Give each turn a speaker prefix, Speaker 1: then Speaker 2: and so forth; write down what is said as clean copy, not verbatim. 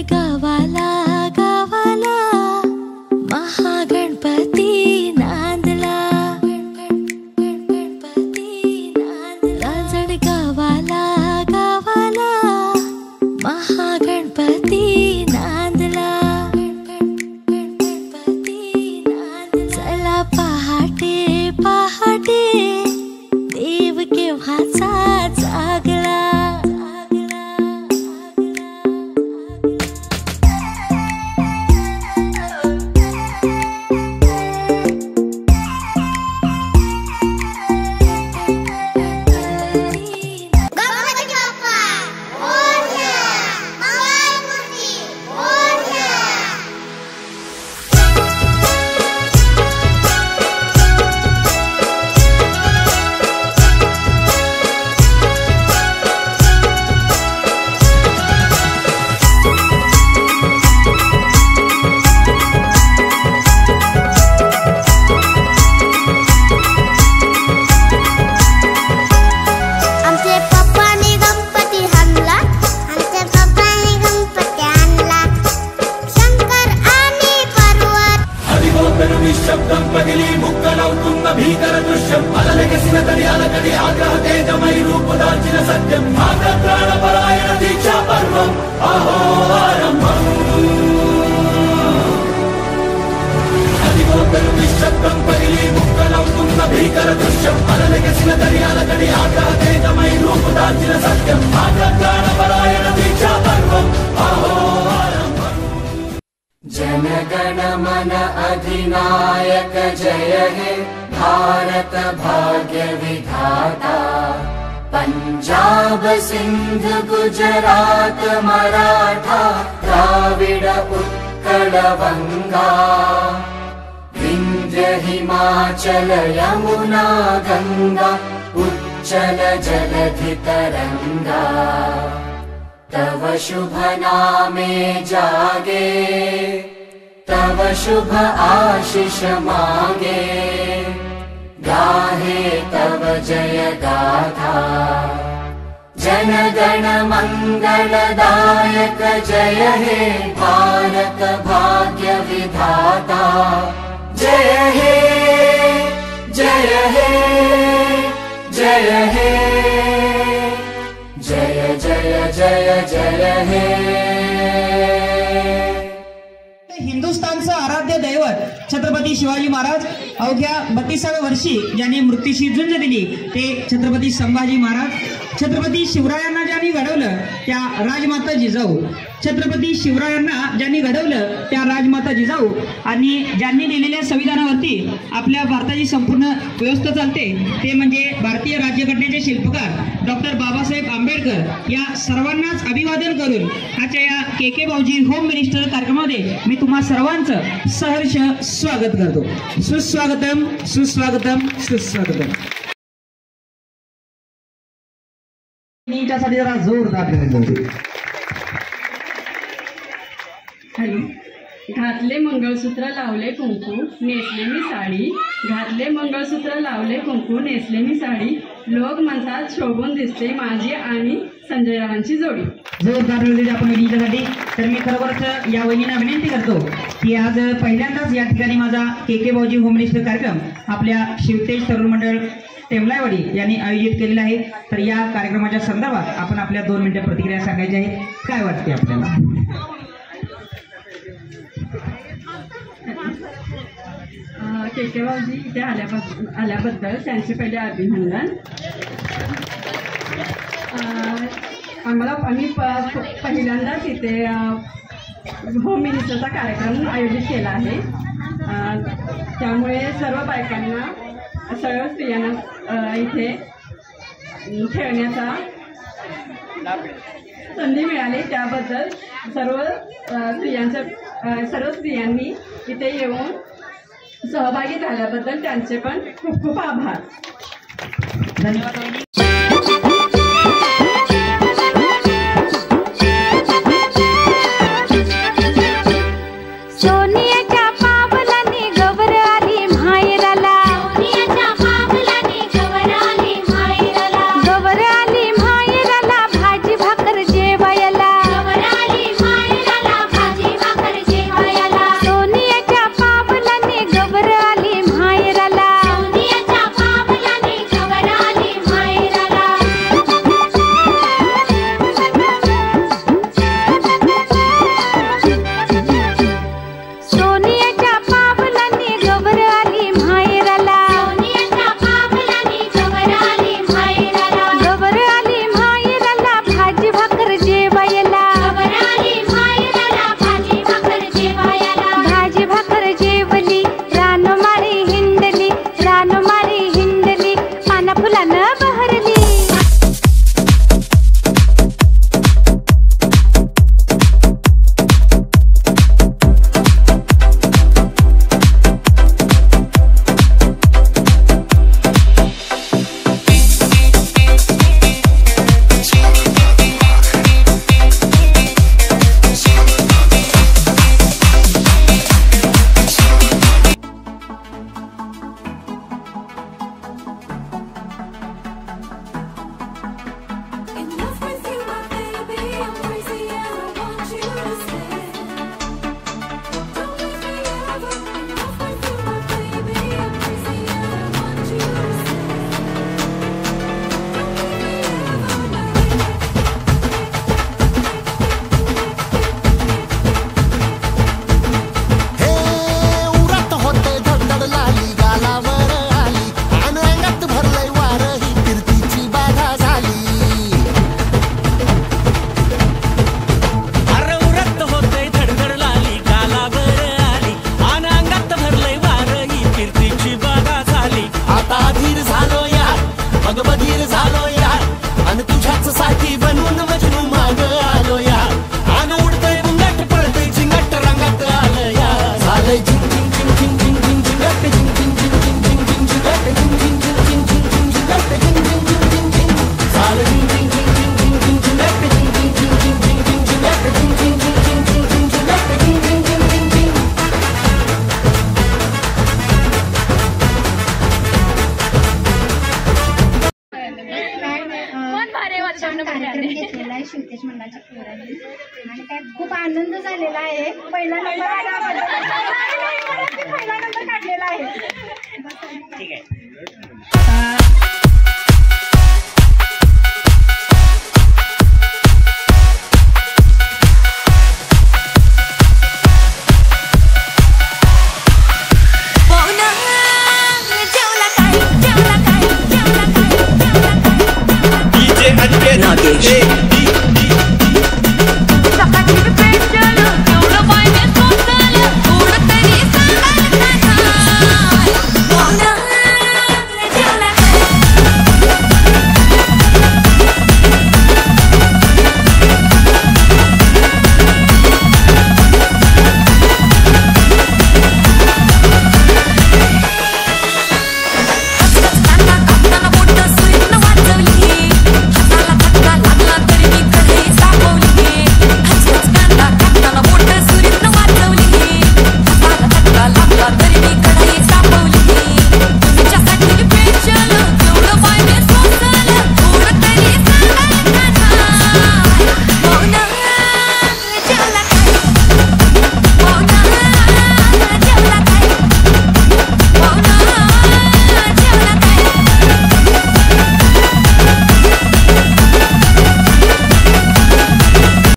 Speaker 1: गावाला गावाला महागणपती नांदला रांजण गावाला गावाला महागणपती नांदला चला पहाटे पहाटे देव केव्हाचा जागला
Speaker 2: जनगण मन अधिनायक जय हे भारत भाग्य विधाता पंजाब सिंध गुजरात मराठा द्राविड उत्कल वंगा विंध्य हिमाचल यमुना गंगा उच्चल जलधि तरंगा तव शुभ नामे जागे तव शुभ आशीष मांगे गाहे तव जय गाथा जन गण मंगलदायक जय हे भारत भाग्य विधाता जय हे जय हे जय हे जय जय जय जय हे
Speaker 3: हिंदुस्थानचं आराध्य दैवत छत्रपती शिवाजी महाराज अवघ्या 32व्या वर्षी ज्यांनी मृत्यूशी झुंज दिली ते छत्रपती संभाजी महाराज छत्रपती शिवरायांना ज्यांनी घडवलं त्या राजमाता जिजाऊ छत्रपती शिवरायांना ज्यांनी घडवलं त्या राजमाता जिजाऊ आणि ज्यांनी दिलेल्या संविधानावरती आपल्या भारताची संपूर्ण व्यवस्था चालते ते म्हणजे भारतीय राज्यघटनेचे शिल्पकार डॉक्टर बाबासाहेब आंबेडकर या सर्वांनाच अभिवादन करून आजच्या या के भाऊजी होम मिनिस्टर कार्यक्रमामध्ये मी तुम्हा सर्वांचं सहर्ष स्वागत करतो सुस्वागतम सुस्वागतम सुस्वागतम साठी जरा जोरदार
Speaker 4: हॅलो घातले मंगळसूत्र लावले कुंकू नेसले मी साडी घातले मंगळसूत्र लावले कुंकू नेसले मी साडी लोक म्हणतात शोभून दिसते माझी आणि संजय रावांची जोडी
Speaker 3: जोरदार आपण विनीतासाठी तर मी खरोखरच या वहिनींना विनंती करतो की आज पहिल्यांदाच या ठिकाणी माझा के भाऊजी होम मिनिस्टर कार्यक्रम आपल्या शिवतेज तरुण मंडळ टेमलाईवाडी यांनी आयोजित केलेला आहे तर या कार्यक्रमाच्या संदर्भात आपण आपल्या 2 मिनिटं प्रतिक्रिया सांगायची आहे काय वाटते आपल्याला
Speaker 4: के भाऊजी इथे आल्याबद्दल त्यांचे पहिले अभिनंदन आम्ही पहिल्यांदाच इथे होम मिनिस्टरचा कार्यक्रम आयोजित केला आहे त्यामुळे सर्व बायकांना सर्व स्त्रियांना इथे खेळण्याचा संधी मिळाली त्याबद्दल सर्व स्त्रियांनी इथे येऊन सहभागी झाल्याबद्दल त्यांचे पण खूप खूप आभार धन्यवाद
Speaker 1: गवर आली माहेराला भाजी भाकर जेवायला
Speaker 5: गणेश मंडळाची पोरं आहे आणि त्यात खूप आनंद झालेला आहे. पहिला नंबर आल्याबद्दल पहिला नंबर काढलेला आहे.